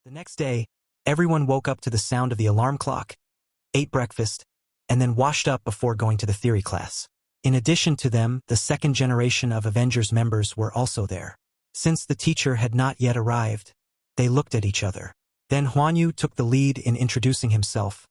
The next day, everyone woke up to the sound of the alarm clock, ate breakfast, and then washed up before going to the theory class. In addition to them, the second generation of Avengers members were also there. Since the teacher had not yet arrived, they looked at each other. Then Huan Yu took the lead in introducing himself,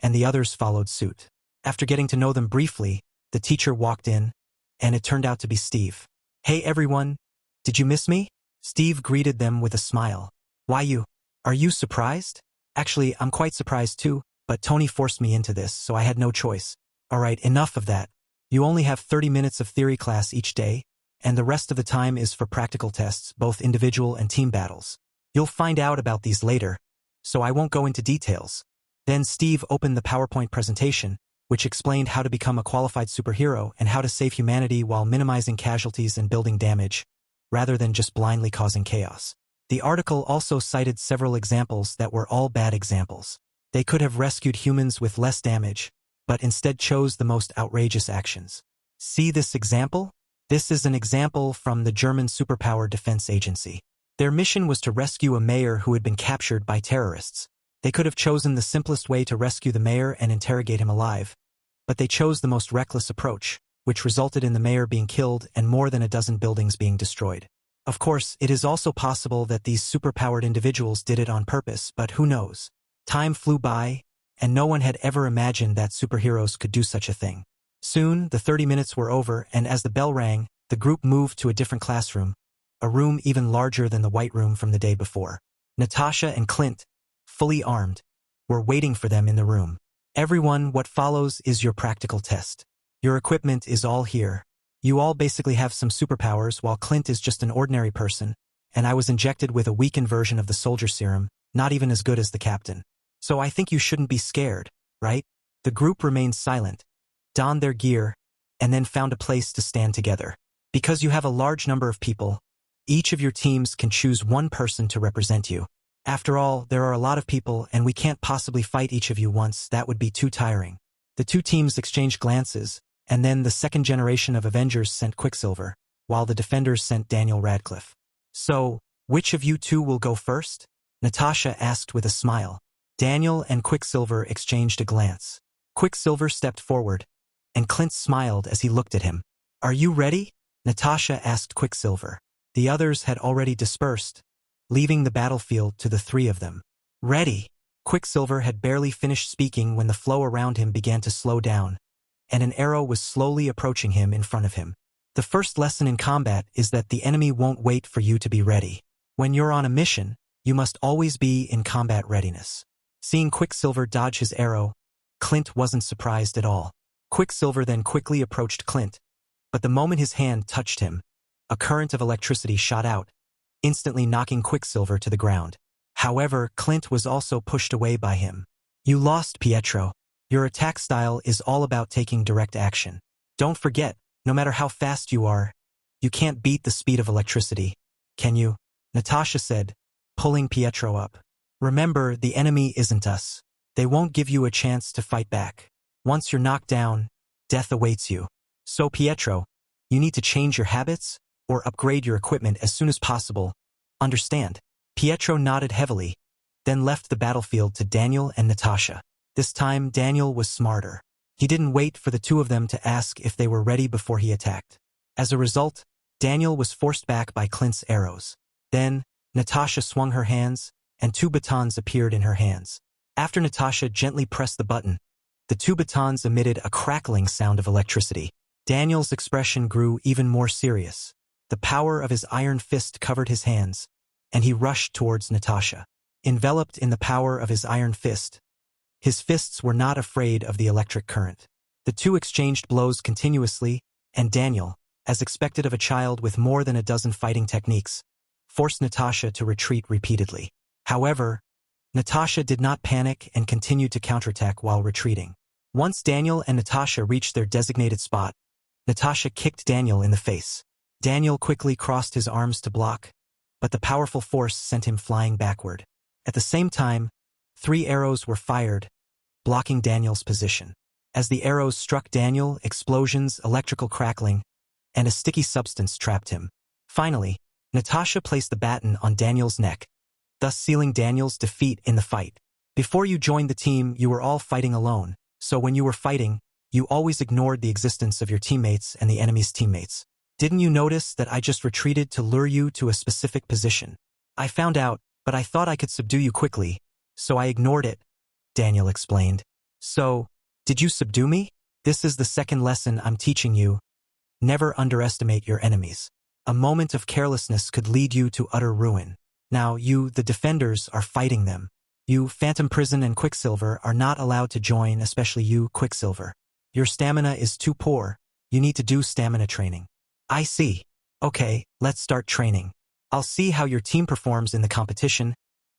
and the others followed suit. After getting to know them briefly, the teacher walked in, and it turned out to be Steve. "Hey everyone, did you miss me?" Steve greeted them with a smile. "Why you? Are you surprised?" "Actually, I'm quite surprised too, but Tony forced me into this, so I had no choice." "Alright, enough of that. You only have 30 minutes of theory class each day, and the rest of the time is for practical tests, both individual and team battles. You'll find out about these later, so I won't go into details." Then Steve opened the PowerPoint presentation, which explained how to become a qualified superhero and how to save humanity while minimizing casualties and building damage, rather than just blindly causing chaos. The article also cited several examples that were all bad examples. They could have rescued humans with less damage, but instead chose the most outrageous actions. See this example? This is an example from the German Superpower Defense Agency. Their mission was to rescue a mayor who had been captured by terrorists. They could have chosen the simplest way to rescue the mayor and interrogate him alive, but they chose the most reckless approach, which resulted in the mayor being killed and more than a dozen buildings being destroyed. Of course, it is also possible that these superpowered individuals did it on purpose, but who knows? Time flew by, and no one had ever imagined that superheroes could do such a thing. Soon, the 30 minutes were over, and as the bell rang, the group moved to a different classroom, a room even larger than the white room from the day before. Natasha and Clint, fully armed, were waiting for them in the room. "Everyone, what follows is your practical test. Your equipment is all here. You all basically have some superpowers, while Clint is just an ordinary person, and I was injected with a weakened version of the soldier serum, not even as good as the captain. So I think you shouldn't be scared, right?" The group remained silent, donned their gear, and then found a place to stand together. Because you have a large number of people, each of your teams can choose one person to represent you. After all, there are a lot of people, and we can't possibly fight each of you once. That would be too tiring. The two teams exchanged glances, and then the second generation of Avengers sent Quicksilver, while the Defenders sent Daniel Radcliffe. "So, which of you two will go first?" Natasha asked with a smile. Daniel and Quicksilver exchanged a glance. Quicksilver stepped forward, and Clint smiled as he looked at him. "Are you ready?" Natasha asked Quicksilver. The others had already dispersed, leaving the battlefield to the three of them. "Ready." Quicksilver had barely finished speaking when the flow around him began to slow down, and an arrow was slowly approaching him in front of him. The first lesson in combat is that the enemy won't wait for you to be ready. When you're on a mission, you must always be in combat readiness. Seeing Quicksilver dodge his arrow, Clint wasn't surprised at all. Quicksilver then quickly approached Clint, but the moment his hand touched him, a current of electricity shot out, instantly knocking Quicksilver to the ground. However, Clint was also pushed away by him. "You lost, Pietro. Your attack style is all about taking direct action. Don't forget, no matter how fast you are, you can't beat the speed of electricity, can you?" Natasha said, pulling Pietro up. "Remember, the enemy isn't us. They won't give you a chance to fight back. Once you're knocked down, death awaits you. So Pietro, you need to change your habits or upgrade your equipment as soon as possible. Understand?" Pietro nodded heavily, then left the battlefield to Daniel and Natasha. This time, Daniel was smarter. He didn't wait for the two of them to ask if they were ready before he attacked. As a result, Daniel was forced back by Clint's arrows. Then, Natasha swung her hands, and two batons appeared in her hands. After Natasha gently pressed the button, the two batons emitted a crackling sound of electricity. Daniel's expression grew even more serious. The power of his iron fist covered his hands, and he rushed towards Natasha. Enveloped in the power of his iron fist, his fists were not afraid of the electric current. The two exchanged blows continuously, and Daniel, as expected of a child with more than a dozen fighting techniques, forced Natasha to retreat repeatedly. However, Natasha did not panic and continued to counterattack while retreating. Once Daniel and Natasha reached their designated spot, Natasha kicked Daniel in the face. Daniel quickly crossed his arms to block, but the powerful force sent him flying backward. At the same time, 3 arrows were fired, blocking Daniel's position. As the arrows struck Daniel, explosions, electrical crackling, and a sticky substance trapped him. Finally, Natasha placed the baton on Daniel's neck, thus sealing Daniel's defeat in the fight. Before you joined the team, you were all fighting alone, so when you were fighting, you always ignored the existence of your teammates and the enemy's teammates. Didn't you notice that I just retreated to lure you to a specific position? I found out, but I thought I could subdue you quickly, so I ignored it, Daniel explained. So, did you subdue me? This is the second lesson I'm teaching you. Never underestimate your enemies. A moment of carelessness could lead you to utter ruin. Now you, the defenders, are fighting them. You, Phantom Prison and Quicksilver, are not allowed to join, especially you, Quicksilver. Your stamina is too poor. You need to do stamina training. I see. Okay, let's start training. I'll see how your team performs in the competition,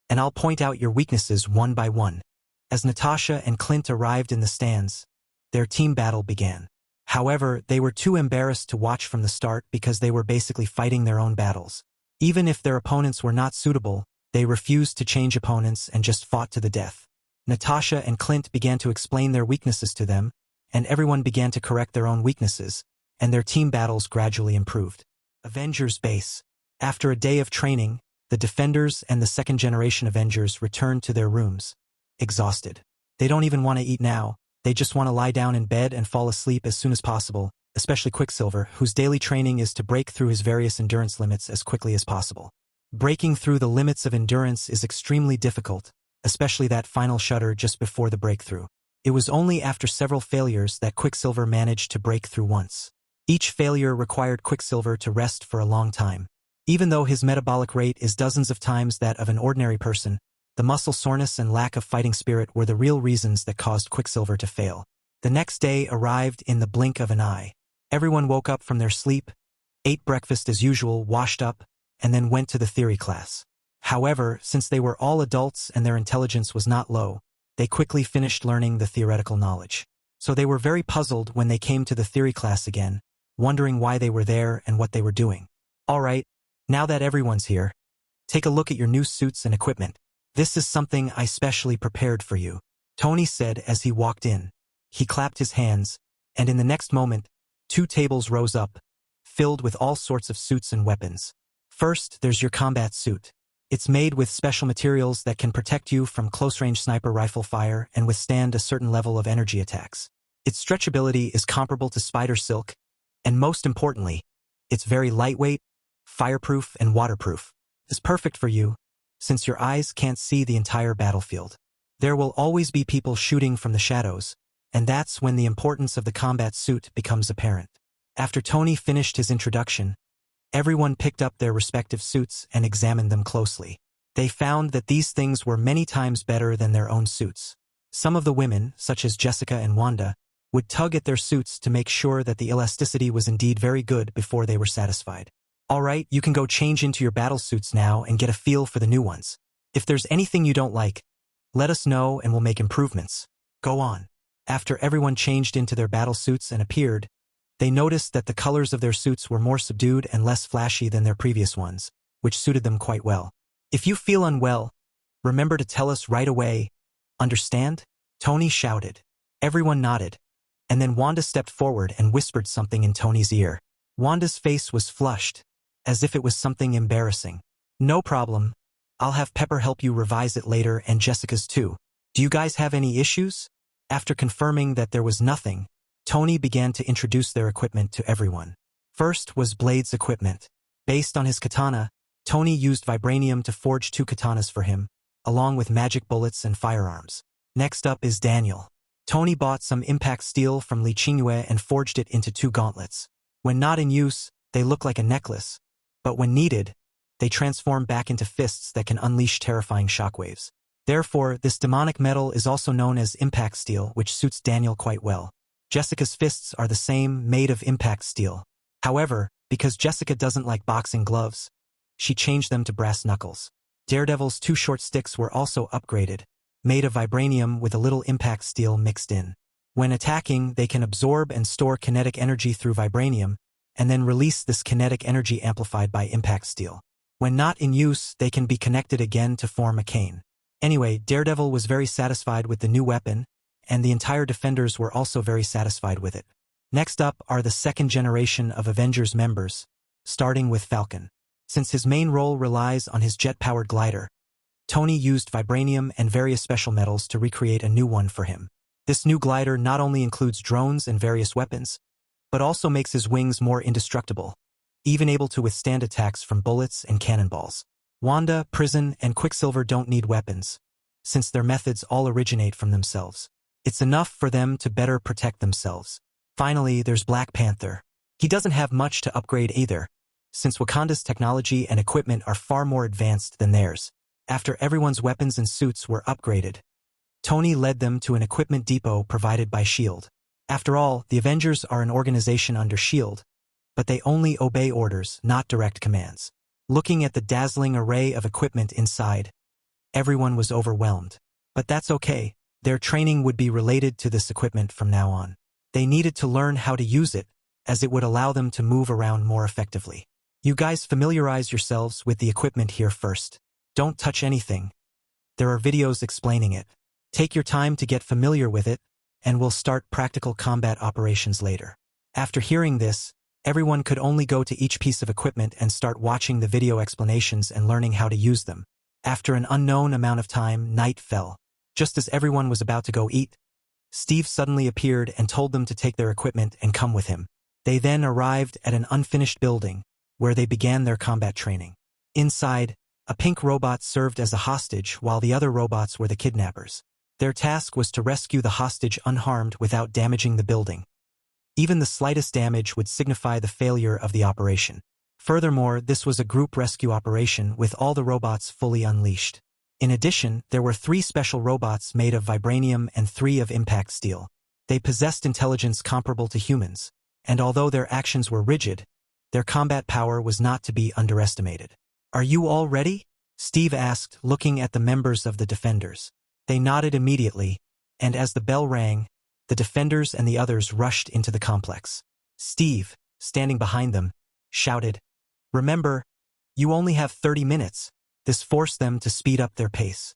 and I'll point out your weaknesses one by one. As Natasha and Clint arrived in the stands, their team battle began. However, they were too embarrassed to watch from the start because they were basically fighting their own battles. Even if their opponents were not suitable, they refused to change opponents and just fought to the death. Natasha and Clint began to explain their weaknesses to them, and everyone began to correct their own weaknesses, and their team battles gradually improved. Avengers Base. After a day of training, the Defenders and the second-generation Avengers returned to their rooms, exhausted. They don't even want to eat now. They just want to lie down in bed and fall asleep as soon as possible, especially Quicksilver, whose daily training is to break through his various endurance limits as quickly as possible. Breaking through the limits of endurance is extremely difficult, especially that final shudder just before the breakthrough. It was only after several failures that Quicksilver managed to break through once. Each failure required Quicksilver to rest for a long time. Even though his metabolic rate is dozens of times that of an ordinary person, the muscle soreness and lack of fighting spirit were the real reasons that caused Quicksilver to fail. The next day arrived in the blink of an eye. Everyone woke up from their sleep, ate breakfast as usual, washed up, and then went to the theory class. However, since they were all adults and their intelligence was not low, they quickly finished learning the theoretical knowledge. So they were very puzzled when they came to the theory class again, wondering why they were there and what they were doing. All right, now that everyone's here, take a look at your new suits and equipment. This is something I specially prepared for you, Tony said as he walked in. He clapped his hands, and in the next moment, 2 tables rose up, filled with all sorts of suits and weapons. First, there's your combat suit. It's made with special materials that can protect you from close-range sniper rifle fire and withstand a certain level of energy attacks. Its stretchability is comparable to spider silk, and most importantly, it's very lightweight, fireproof, and waterproof. It's perfect for you, since your eyes can't see the entire battlefield. There will always be people shooting from the shadows, and that's when the importance of the combat suit becomes apparent. After Tony finished his introduction, everyone picked up their respective suits and examined them closely. They found that these things were many times better than their own suits. Some of the women, such as Jessica and Wanda, would tug at their suits to make sure that the elasticity was indeed very good before they were satisfied. All right, you can go change into your battle suits now and get a feel for the new ones. If there's anything you don't like, let us know and we'll make improvements. Go on. After everyone changed into their battle suits and appeared, they noticed that the colors of their suits were more subdued and less flashy than their previous ones, which suited them quite well. If you feel unwell, remember to tell us right away. Understand? Tony shouted. Everyone nodded, and then Wanda stepped forward and whispered something in Tony's ear. Wanda's face was flushed, as if it was something embarrassing. No problem. I'll have Pepper help you revise it later, and Jessica's too. Do you guys have any issues? After confirming that there was nothing, Tony began to introduce their equipment to everyone. First was Blade's equipment. Based on his katana, Tony used vibranium to forge 2 katanas for him, along with magic bullets and firearms. Next up is Daniel. Tony bought some impact steel from Li Qingyue and forged it into 2 gauntlets. When not in use, they look like a necklace, but when needed, they transform back into fists that can unleash terrifying shockwaves. Therefore, this demonic metal is also known as impact steel, which suits Daniel quite well. Jessica's fists are the same, made of impact steel. However, because Jessica doesn't like boxing gloves, she changed them to brass knuckles. Daredevil's 2 short sticks were also upgraded, made of vibranium with a little impact steel mixed in. When attacking, they can absorb and store kinetic energy through vibranium, and then release this kinetic energy amplified by impact steel. When not in use, they can be connected again to form a cane. Anyway, Daredevil was very satisfied with the new weapon, and the entire Defenders were also very satisfied with it. Next up are the second generation of Avengers members, starting with Falcon. Since his main role relies on his jet-powered glider, Tony used vibranium and various special metals to recreate a new one for him. This new glider not only includes drones and various weapons, but also makes his wings more indestructible, even able to withstand attacks from bullets and cannonballs. Wanda, Prison, and Quicksilver don't need weapons, since their methods all originate from themselves. It's enough for them to better protect themselves. Finally, there's Black Panther. He doesn't have much to upgrade either, since Wakanda's technology and equipment are far more advanced than theirs. After everyone's weapons and suits were upgraded, Tony led them to an equipment depot provided by S.H.I.E.L.D. After all, the Avengers are an organization under S.H.I.E.L.D., but they only obey orders, not direct commands. Looking at the dazzling array of equipment inside, everyone was overwhelmed. But that's okay. Their training would be related to this equipment from now on. They needed to learn how to use it, as it would allow them to move around more effectively. You guys familiarize yourselves with the equipment here first. Don't touch anything. There are videos explaining it. Take your time to get familiar with it, and we'll start practical combat operations later. After hearing this, everyone could only go to each piece of equipment and start watching the video explanations and learning how to use them. After an unknown amount of time, night fell. Just as everyone was about to go eat, Steve suddenly appeared and told them to take their equipment and come with him. They then arrived at an unfinished building, where they began their combat training. Inside, a pink robot served as a hostage while the other robots were the kidnappers. Their task was to rescue the hostage unharmed without damaging the building. Even the slightest damage would signify the failure of the operation. Furthermore, this was a group rescue operation with all the robots fully unleashed. In addition, there were 3 special robots made of vibranium and 3 of impact steel. They possessed intelligence comparable to humans, and although their actions were rigid, their combat power was not to be underestimated. "Are you all ready?" Steve asked, looking at the members of the Defenders. They nodded immediately, and as the bell rang, the Defenders and the others rushed into the complex. Steve, standing behind them, shouted, "Remember, you only have 30 minutes. This forced them to speed up their pace.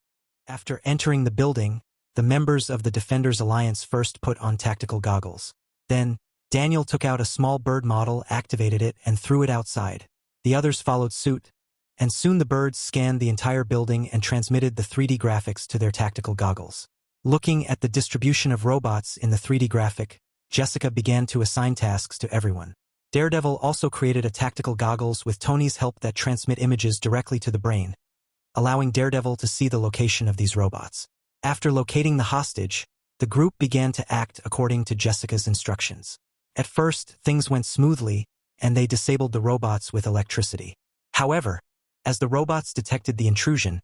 After entering the building, the members of the Defenders Alliance first put on tactical goggles. Then, Daniel took out a small bird model, activated it, and threw it outside. The others followed suit, and soon the birds scanned the entire building and transmitted the 3D graphics to their tactical goggles. Looking at the distribution of robots in the 3D graphic, Jessica began to assign tasks to everyone. Daredevil also created a tactical goggles with Tony's help that transmit images directly to the brain, allowing Daredevil to see the location of these robots. After locating the hostage, the group began to act according to Jessica's instructions. At first, things went smoothly, and they disabled the robots with electricity. However, as the robots detected the intrusion,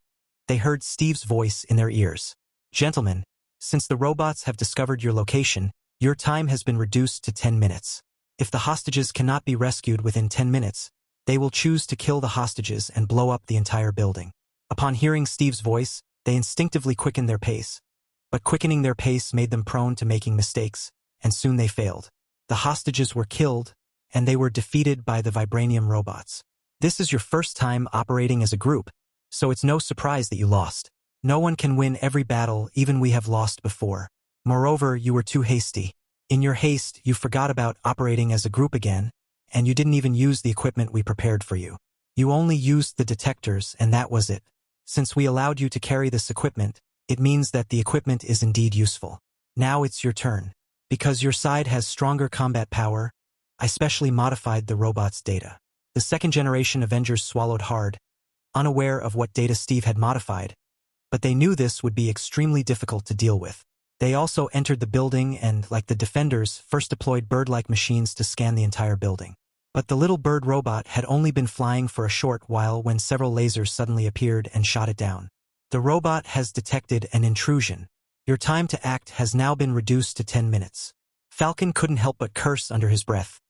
they heard Steve's voice in their ears. "Gentlemen, since the robots have discovered your location, your time has been reduced to 10 minutes. If the hostages cannot be rescued within 10 minutes, they will choose to kill the hostages and blow up the entire building." Upon hearing Steve's voice, they instinctively quickened their pace. But quickening their pace made them prone to making mistakes, and soon they failed. The hostages were killed, and they were defeated by the vibranium robots. This is your first time operating as a group, so it's no surprise that you lost. No one can win every battle, even we have lost before. Moreover, you were too hasty. In your haste, you forgot about operating as a group again, and you didn't even use the equipment we prepared for you. You only used the detectors, and that was it. Since we allowed you to carry this equipment, it means that the equipment is indeed useful. Now it's your turn. Because your side has stronger combat power, I specially modified the robot's data. The second-generation Avengers swallowed hard, unaware of what data Steve had modified, but they knew this would be extremely difficult to deal with. They also entered the building and, like the Defenders, first deployed bird-like machines to scan the entire building. But the little bird robot had only been flying for a short while when several lasers suddenly appeared and shot it down. "The robot has detected an intrusion. Your time to act has now been reduced to 10 minutes. Falcon couldn't help but curse under his breath,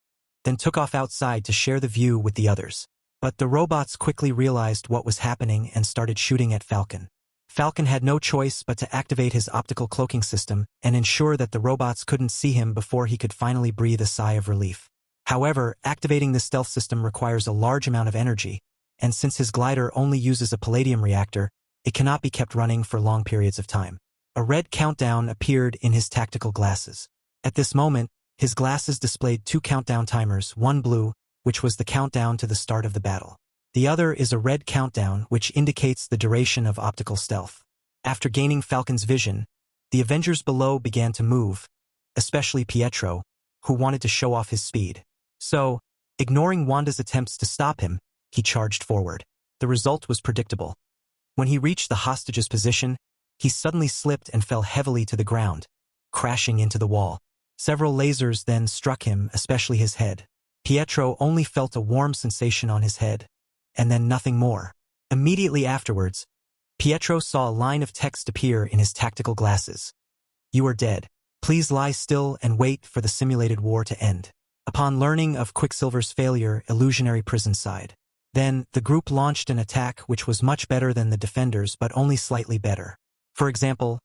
then took off outside to share the view with the others. But the robots quickly realized what was happening and started shooting at Falcon. Falcon had no choice but to activate his optical cloaking system and ensure that the robots couldn't see him before he could finally breathe a sigh of relief. However, activating this stealth system requires a large amount of energy, and since his glider only uses a palladium reactor, it cannot be kept running for long periods of time. A red countdown appeared in his tactical glasses. At this moment, his glasses displayed 2 countdown timers, one blue, which was the countdown to the start of the battle. The other is a red countdown which indicates the duration of optical stealth. After gaining Falcon's vision, the Avengers below began to move, especially Pietro, who wanted to show off his speed. So, ignoring Wanda's attempts to stop him, he charged forward. The result was predictable. When he reached the hostage's position, he suddenly slipped and fell heavily to the ground, crashing into the wall. Several lasers then struck him, especially his head. Pietro only felt a warm sensation on his head, and then nothing more. Immediately afterwards, Pietro saw a line of text appear in his tactical glasses. "You are dead. Please lie still and wait for the simulated war to end." Upon learning of Quicksilver's failure, Illusionary Prison sighed. Then, the group launched an attack which was much better than the Defenders but only slightly better. For example,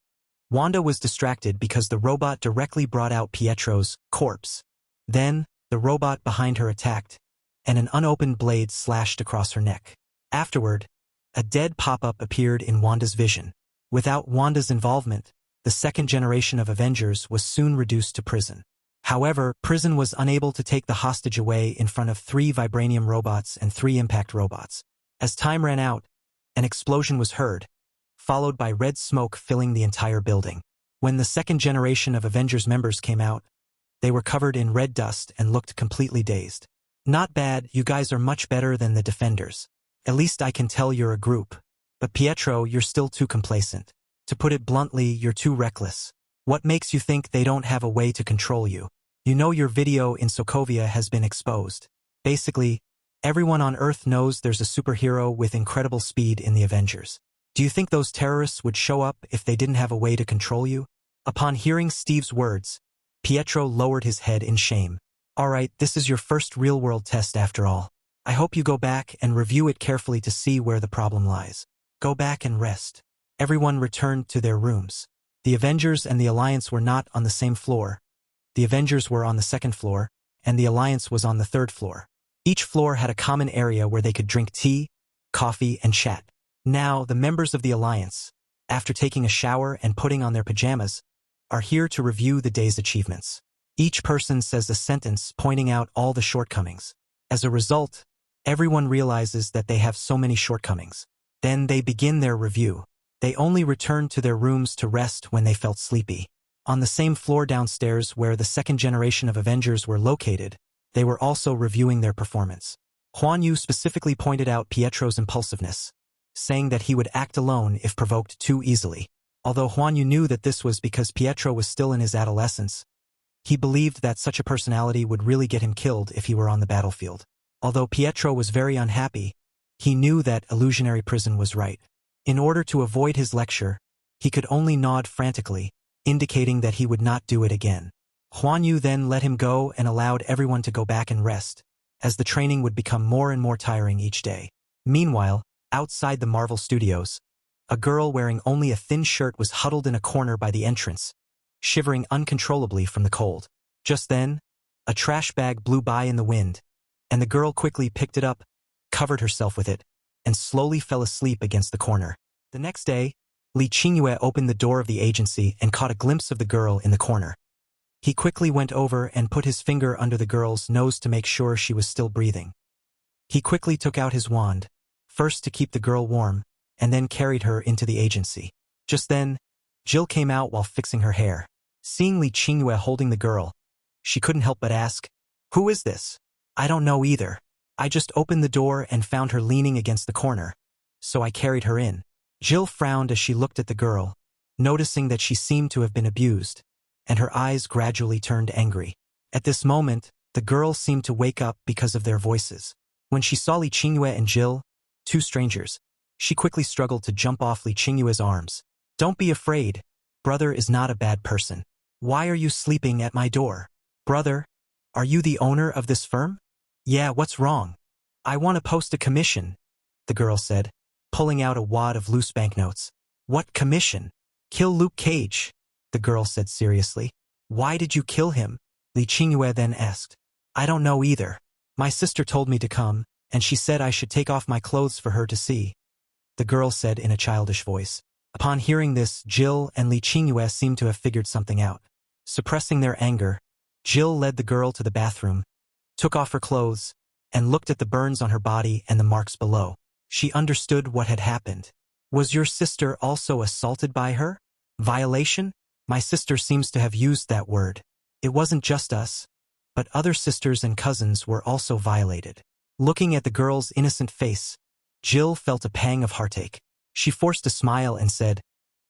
Wanda was distracted because the robot directly brought out Pietro's corpse. Then, the robot behind her attacked, and an unopened blade slashed across her neck. Afterward, a dead pop-up appeared in Wanda's vision. Without Wanda's involvement, the second generation of Avengers was soon reduced to prison. However, Prison was unable to take the hostage away in front of 3 vibranium robots and 3 impact robots. As time ran out, an explosion was heard, followed by red smoke filling the entire building. When the second generation of Avengers members came out, they were covered in red dust and looked completely dazed. "Not bad, you guys are much better than the Defenders. At least I can tell you're a group. But Pietro, you're still too complacent. To put it bluntly, you're too reckless. What makes you think they don't have a way to control you? You know your video in Sokovia has been exposed. Basically, everyone on Earth knows there's a superhero with incredible speed in the Avengers. Do you think those terrorists would show up if they didn't have a way to control you?" Upon hearing Steve's words, Pietro lowered his head in shame. "Alright, this is your first real-world test after all. I hope you go back and review it carefully to see where the problem lies. Go back and rest." Everyone returned to their rooms. The Avengers and the Alliance were not on the same floor. The Avengers were on the second floor, and the Alliance was on the third floor. Each floor had a common area where they could drink tea, coffee, and chat. Now, the members of the Alliance, after taking a shower and putting on their pajamas, are here to review the day's achievements. Each person says a sentence pointing out all the shortcomings. As a result, everyone realizes that they have so many shortcomings. Then they begin their review. They only returned to their rooms to rest when they felt sleepy. On the same floor downstairs where the second generation of Avengers were located, they were also reviewing their performance. Huan Yu specifically pointed out Pietro's impulsiveness, saying that he would act alone if provoked too easily. Although Huan Yu knew that this was because Pietro was still in his adolescence, he believed that such a personality would really get him killed if he were on the battlefield. Although Pietro was very unhappy, he knew that Illusionary Prison was right. In order to avoid his lecture, he could only nod frantically, indicating that he would not do it again. Huan Yu then let him go and allowed everyone to go back and rest, as the training would become more and more tiring each day. Meanwhile, outside the Marvel Studios, a girl wearing only a thin shirt was huddled in a corner by the entrance, shivering uncontrollably from the cold. Just then, a trash bag blew by in the wind, and the girl quickly picked it up, covered herself with it, and slowly fell asleep against the corner. The next day, Li Qingyue opened the door of the agency and caught a glimpse of the girl in the corner. He quickly went over and put his finger under the girl's nose to make sure she was still breathing. He quickly took out his wand, first to keep the girl warm, and then carried her into the agency. Just then, Jill came out while fixing her hair. Seeing Li Qingyue holding the girl, she couldn't help but ask, "Who is this?" "I don't know either. I just opened the door and found her leaning against the corner, so I carried her in." Jill frowned as she looked at the girl, noticing that she seemed to have been abused, and her eyes gradually turned angry. At this moment, the girl seemed to wake up because of their voices. When she saw Li Qingyue and Jill, 2 strangers, she quickly struggled to jump off Li Qingyue's arms. "Don't be afraid. Brother is not a bad person. Why are you sleeping at my door? Brother, are you the owner of this firm?" "Yeah, what's wrong?" "I want to post a commission," the girl said, pulling out a wad of loose banknotes. "What commission?" "Kill Luke Cage," the girl said seriously. "Why did you kill him?" Li Qingyue then asked. "I don't know either. My sister told me to come, and she said I should take off my clothes for her to see," the girl said in a childish voice. Upon hearing this, Jill and Li Qingyue seemed to have figured something out. Suppressing their anger, Jill led the girl to the bathroom, took off her clothes, and looked at the burns on her body and the marks below. She understood what had happened. Was your sister also assaulted by her? Violation? My sister seems to have used that word. It wasn't just us, but other sisters and cousins were also violated. Looking at the girl's innocent face, Jill felt a pang of heartache. She forced a smile and said,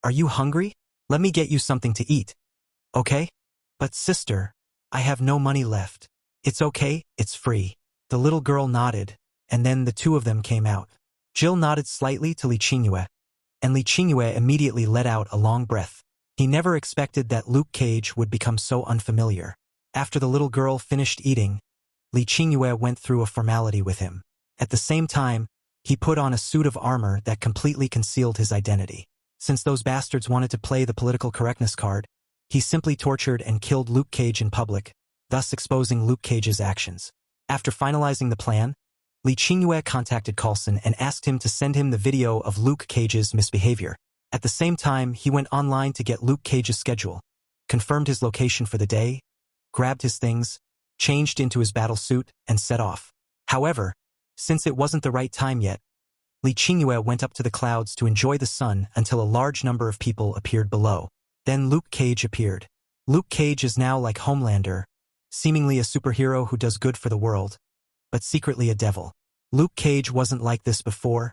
"Are you hungry? Let me get you something to eat. Okay? But sister, I have no money left." "It's okay, it's free." The little girl nodded, and then the two of them came out. Jill nodded slightly to Li Qingyue, and Li Qingyue immediately let out a long breath. He never expected that Luke Cage would become so unfamiliar. After the little girl finished eating, Li Qingyue went through a formality with him. At the same time, he put on a suit of armor that completely concealed his identity. Since those bastards wanted to play the political correctness card, he simply tortured and killed Luke Cage in public, thus exposing Luke Cage's actions. After finalizing the plan, Li Qingyue contacted Coulson and asked him to send him the video of Luke Cage's misbehavior. At the same time, he went online to get Luke Cage's schedule, confirmed his location for the day, grabbed his things, changed into his battle suit, and set off. However, since it wasn't the right time yet, Li Qingyue went up to the clouds to enjoy the sun until a large number of people appeared below. Then Luke Cage appeared. Luke Cage is now like Homelander, seemingly a superhero who does good for the world, but secretly a devil. Luke Cage wasn't like this before,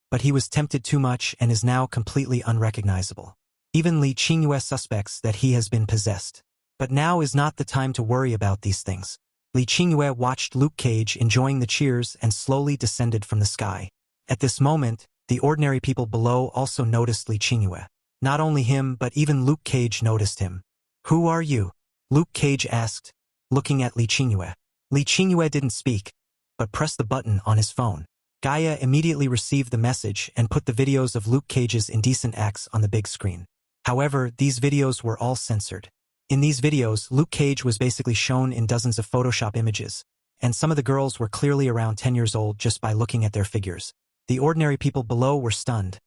but he was tempted too much and is now completely unrecognizable. Even Li Qingyue suspects that he has been possessed. But now is not the time to worry about these things. Li Qingyue watched Luke Cage enjoying the cheers and slowly descended from the sky. At this moment, the ordinary people below also noticed Li Qingyue. Not only him, but even Luke Cage noticed him. "Who are you?" Luke Cage asked, looking at Li Qingyue. Li Qingyue didn't speak, but pressed the button on his phone. Gaia immediately received the message and put the videos of Luke Cage's indecent acts on the big screen. However, these videos were all censored. In these videos, Luke Cage was basically shown in dozens of Photoshop images, and some of the girls were clearly around 10 years old just by looking at their figures. The ordinary people below were stunned,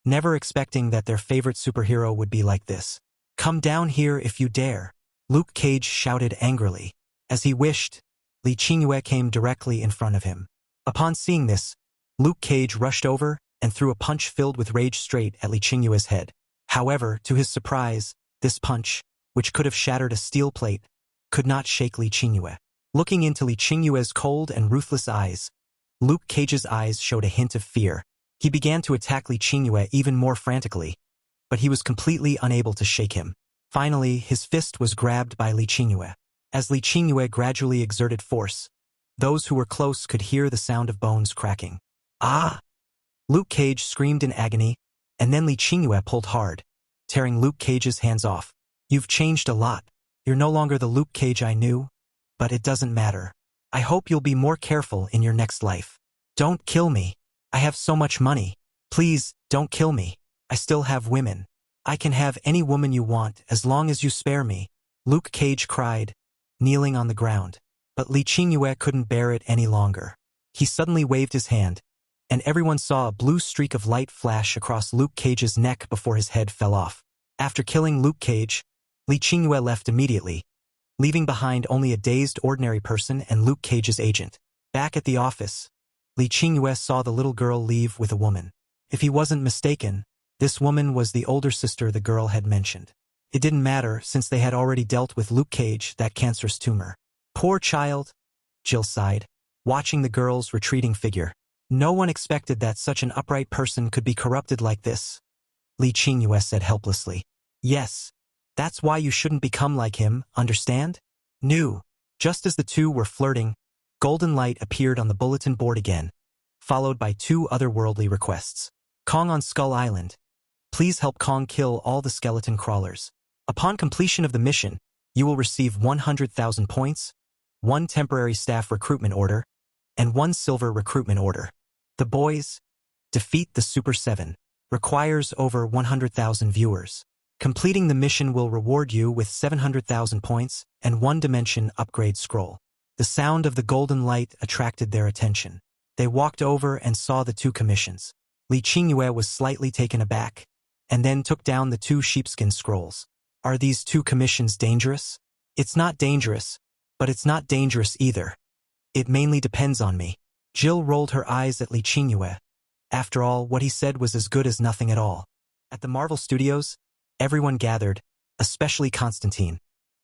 never expecting that their favorite superhero would be like this. "Come down here if you dare," Luke Cage shouted angrily. As he wished, Li Qingyue came directly in front of him. Upon seeing this, Luke Cage rushed over and threw a punch filled with rage straight at Li Qingyue's head. However, to his surprise, this punch, which could have shattered a steel plate, could not shake Li Qingyue. Looking into Li Qingyue's cold and ruthless eyes, Luke Cage's eyes showed a hint of fear. He began to attack Li Qingyue even more frantically, but he was completely unable to shake him. Finally, his fist was grabbed by Li Qingyue. As Li Qingyue gradually exerted force, those who were close could hear the sound of bones cracking. "Ah!" Luke Cage screamed in agony, and then Li Qingyue pulled hard, tearing Luke Cage's hands off. "You've changed a lot. You're no longer the Luke Cage I knew, but it doesn't matter. I hope you'll be more careful in your next life. Don't kill me. I have so much money. Please, don't kill me. I still have women. I can have any woman you want as long as you spare me," Luke Cage cried, kneeling on the ground. But Li Qingyue couldn't bear it any longer. He suddenly waved his hand, and everyone saw a blue streak of light flash across Luke Cage's neck before his head fell off. After killing Luke Cage, Li Qingyue left immediately, leaving behind only a dazed ordinary person and Luke Cage's agent. Back at the office, Li Qingyue saw the little girl leave with a woman. If he wasn't mistaken, this woman was the older sister the girl had mentioned. It didn't matter since they had already dealt with Luke Cage, that cancerous tumor. "Poor child," Jill sighed, watching the girl's retreating figure. "No one expected that such an upright person could be corrupted like this," Li Qingyue said helplessly. "Yes, that's why you shouldn't become like him, understand?" "New." Just as the two were flirting, golden light appeared on the bulletin board again, followed by two otherworldly requests. "Kong on Skull Island. Please help Kong kill all the skeleton crawlers. Upon completion of the mission, you will receive 100,000 points, 1 temporary staff recruitment order, and 1 silver recruitment order. The boys, defeat the Super 7. Requires over 100,000 viewers. Completing the mission will reward you with 700,000 points and 1 dimension upgrade scroll." The sound of the golden light attracted their attention. They walked over and saw the 2 commissions. Li Qingyue was slightly taken aback, and then took down the 2 sheepskin scrolls. "Are these 2 commissions dangerous?" "It's not dangerous, but it's not dangerous either," It mainly depends on me. Jill rolled her eyes at Li Qingyue. After all, what he said was as good as nothing at all. At the Marvel Studios, everyone gathered, especially Constantine,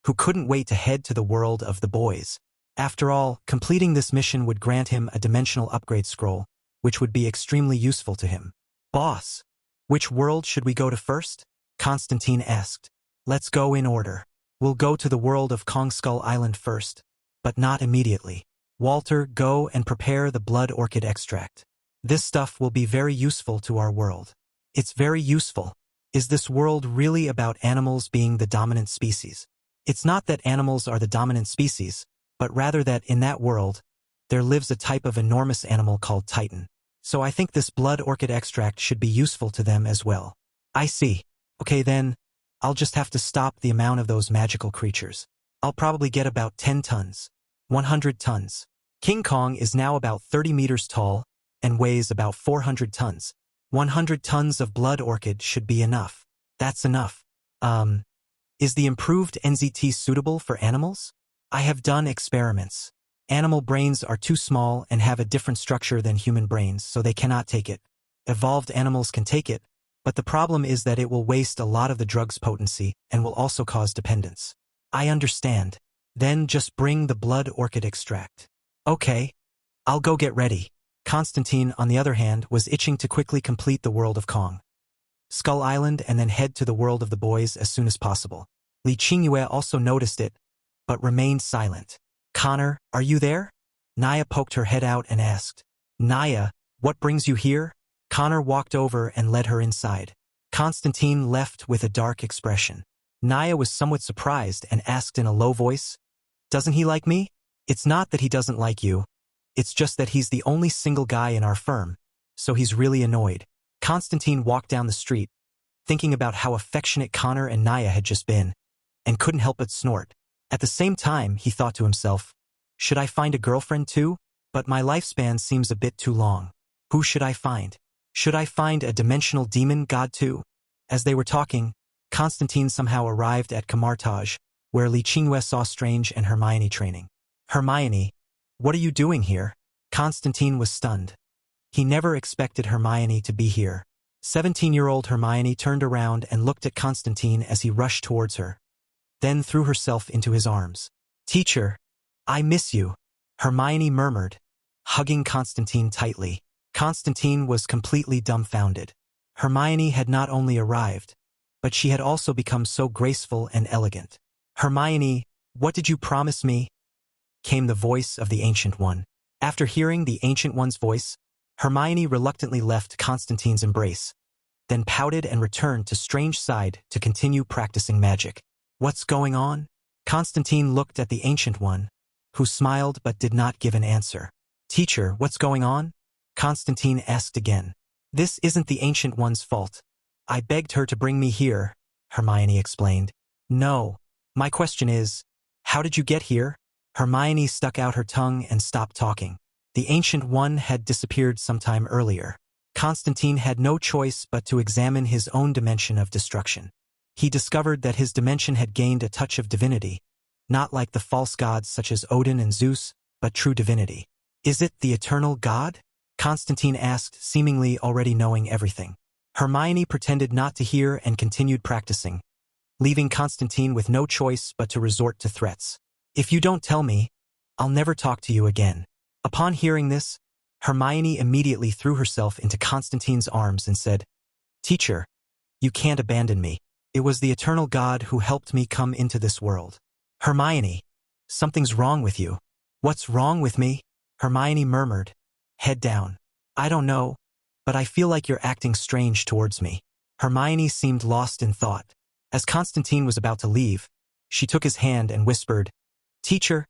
who couldn't wait to head to the world of the boys. After all, completing this mission would grant him a dimensional upgrade scroll, which would be extremely useful to him. Boss, which world should we go to first? Constantine asked. Let's go in order. We'll go to the world of Kong Skull Island first, but not immediately. Walter, go and prepare the blood orchid extract. This stuff will be very useful to our world. It's very useful. Is this world really about animals being the dominant species? It's not that animals are the dominant species, but rather that in that world, there lives a type of enormous animal called Titan. So I think this blood orchid extract should be useful to them as well. I see. Okay then, I'll just have to stop the amount of those magical creatures. I'll probably get about 10 tons. 100 tons. King Kong is now about 30 meters tall and weighs about 400 tons. 100 tons of blood orchid should be enough. That's enough. Is the improved NZT suitable for animals? I have done experiments. Animal brains are too small and have a different structure than human brains, so they cannot take it. Evolved animals can take it, but the problem is that it will waste a lot of the drug's potency and will also cause dependence. I understand. Then just bring the blood orchid extract. Okay. I'll go get ready. Constantine, on the other hand, was itching to quickly complete the world of Kong Skull Island and then head to the world of the boys as soon as possible. Li Qingyue also noticed it, but remained silent. Connor, are you there? Naya poked her head out and asked. Naya, what brings you here? Connor walked over and led her inside. Constantine left with a dark expression. Naya was somewhat surprised and asked in a low voice, Doesn't he like me? It's not that he doesn't like you. It's just that he's the only single guy in our firm, so he's really annoyed. Constantine walked down the street, thinking about how affectionate Connor and Naya had just been, and couldn't help but snort. At the same time, he thought to himself, should I find a girlfriend too? But my lifespan seems a bit too long. Who should I find? Should I find a dimensional demon god too? As they were talking, Constantine somehow arrived at Camartage, where Li Qingyue saw Strange and Hermione training. Hermione, what are you doing here? Constantine was stunned. He never expected Hermione to be here. 17-year-old Hermione turned around and looked at Constantine as he rushed towards her, then threw herself into his arms. Teacher, I miss you, Hermione murmured, hugging Constantine tightly. Constantine was completely dumbfounded. Hermione had not only arrived, but she had also become so graceful and elegant. Hermione, what did you promise me? Came the voice of the Ancient One. After hearing the Ancient One's voice, Hermione reluctantly left Constantine's embrace, then pouted and returned to Strange's side to continue practicing magic. What's going on? Constantine looked at the Ancient One, who smiled but did not give an answer. Teacher, what's going on? Constantine asked again. This isn't the Ancient One's fault. I begged her to bring me here, Hermione explained. No. My question is, how did you get here? Hermione stuck out her tongue and stopped talking. The Ancient One had disappeared sometime earlier. Constantine had no choice but to examine his own dimension of destruction. He discovered that his dimension had gained a touch of divinity, not like the false gods such as Odin and Zeus, but true divinity. Is it the eternal god? Constantine asked, seemingly already knowing everything. Hermione pretended not to hear and continued practicing, leaving Constantine with no choice but to resort to threats. If you don't tell me, I'll never talk to you again. Upon hearing this, Hermione immediately threw herself into Constantine's arms and said, Teacher, you can't abandon me. It was the eternal God who helped me come into this world. Hermione, something's wrong with you. What's wrong with me? Hermione murmured, head down. I don't know, but I feel like you're acting strange towards me. Hermione seemed lost in thought. As Constantine was about to leave, she took his hand and whispered, Teacher,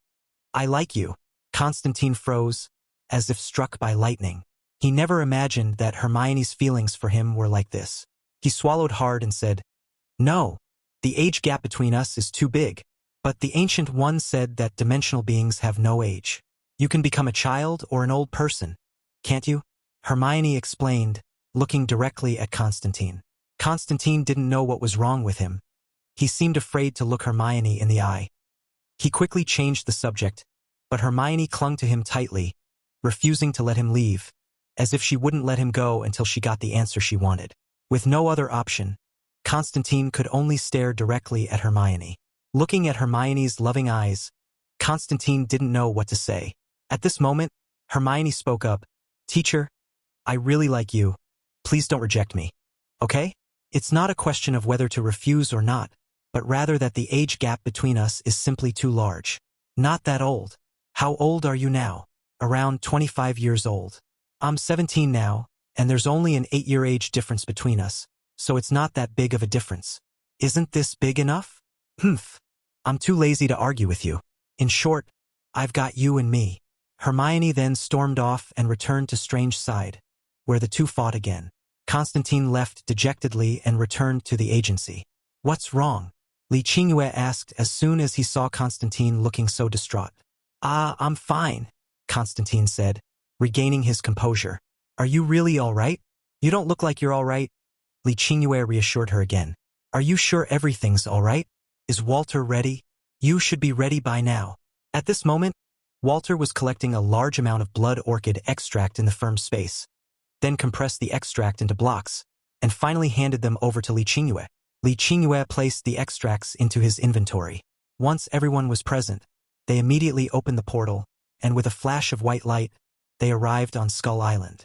I like you. Constantine froze, as if struck by lightning. He never imagined that Hermione's feelings for him were like this. He swallowed hard and said, No, the age gap between us is too big. But the Ancient One said that dimensional beings have no age. You can become a child or an old person, can't you? Hermione explained, looking directly at Constantine. Constantine didn't know what was wrong with him. He seemed afraid to look Hermione in the eye. He quickly changed the subject, but Hermione clung to him tightly, refusing to let him leave, as if she wouldn't let him go until she got the answer she wanted. With no other option, Constantine could only stare directly at Hermione. Looking at Hermione's loving eyes, Constantine didn't know what to say. At this moment, Hermione spoke up, "Teacher, I really like you. Please don't reject me. Okay? It's not a question of whether to refuse or not, but rather that the age gap between us is simply too large. Not that old. How old are you now? Around 25 years old. I'm 17 now, and there's only an 8-year age difference between us, so it's not that big of a difference. Isn't this big enough? Humph. I'm too lazy to argue with you. In short, I've got you and me." Hermione then stormed off and returned to Strange's side, where the two fought again. Constantine left dejectedly and returned to the agency. "What's wrong?" Li Qingyue asked as soon as he saw Constantine looking so distraught. I'm fine," Constantine said, regaining his composure. "Are you really all right? You don't look like you're all right." Li Qingyue reassured her again. "Are you sure everything's all right? Is Walter ready? You should be ready by now." At this moment, Walter was collecting a large amount of blood orchid extract in the firm's space, then compressed the extract into blocks, and finally handed them over to Li Qingyue. Li Qingyue placed the extracts into his inventory. Once everyone was present, they immediately opened the portal, and with a flash of white light, they arrived on Skull Island.